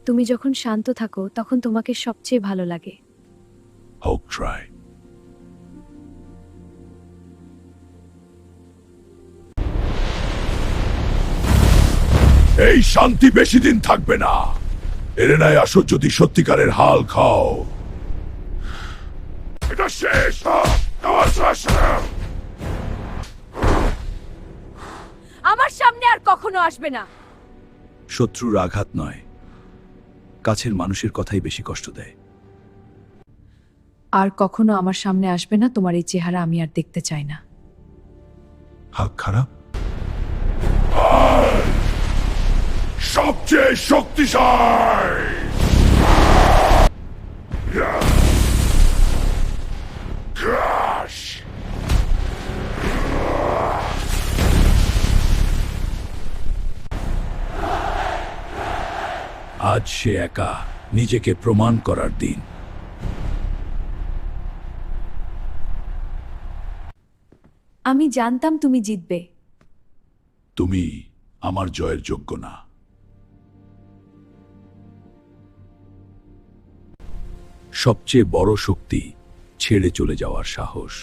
তুমি যখন শান্ত থাকো তখন তোমাকে সবচেয়ে ভালো লাগে। Hulk try. এই শান্তি বেশি দিন থাকবে না। এরেনায় আসো যদি সত্যিকারের হাল খাও। এটা শেষ। আমার সামনে আর কখনো আসবে না। শত্রুর আঘাত নয়, কাছের মানুষের কথাই বেশি কষ্ট দেয়। আর কখনো আমার সামনে আসবে না, তোমার এই চেহারা আমি আর দেখতে চাই না। হাক খারাপ, সবচেয়ে শক্তিশালী। আজ সে একা, নিজেকে প্রমাণ করার দিন। আমি জানতাম তুমি জিতবে। তুমি আমার জয়ের যোগ্য না। সবচেয়ে বড় শক্তি ছেড়ে চলে যাওয়ার সাহস।